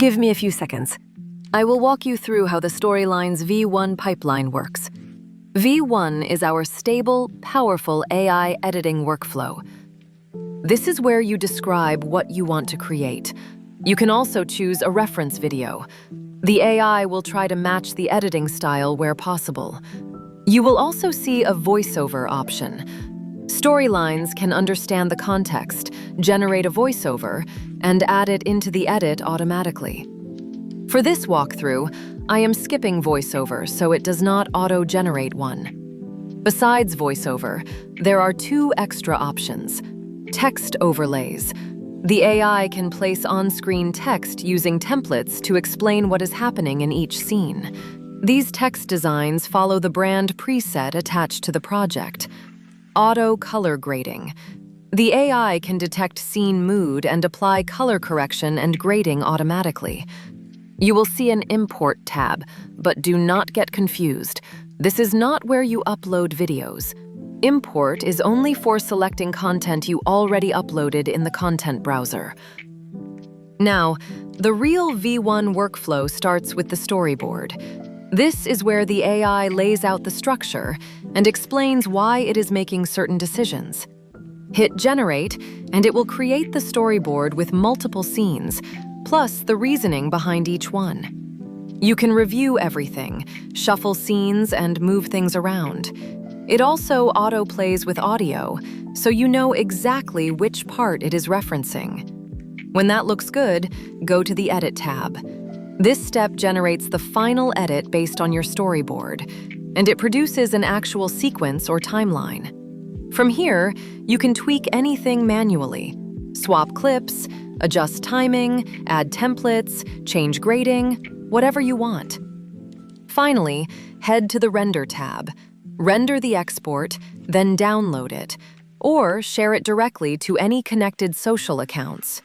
Give me a few seconds. I will walk you through how the Storylinez V1 pipeline works. V1 is our stable, powerful AI editing workflow. This is where you describe what you want to create. You can also choose a reference video. The AI will try to match the editing style where possible. You will also see a voiceover option. Storylinez can understand the context, generate a voiceover, and add it into the edit automatically. For this walkthrough, I am skipping voiceover so it does not auto-generate one. Besides voiceover, there are two extra options. Text overlays. The AI can place on-screen text using templates to explain what is happening in each scene. These text designs follow the brand preset attached to the project. Auto color grading. The AI can detect scene mood and apply color correction and grading automatically. You will see an Import tab, but do not get confused. This is not where you upload videos. Import is only for selecting content you already uploaded in the content browser. Now, the real V1 workflow starts with the storyboard. This is where the AI lays out the structure and explains why it is making certain decisions. Hit Generate, and it will create the storyboard with multiple scenes, plus the reasoning behind each one. You can review everything, shuffle scenes, and move things around. It also auto-plays with audio, so you know exactly which part it is referencing. When that looks good, go to the Edit tab. This step generates the final edit based on your storyboard, and it produces an actual sequence or timeline. From here, you can tweak anything manually. Swap clips, adjust timing, add templates, change grading, whatever you want. Finally, head to the Render tab. Render the export, then download it, or share it directly to any connected social accounts.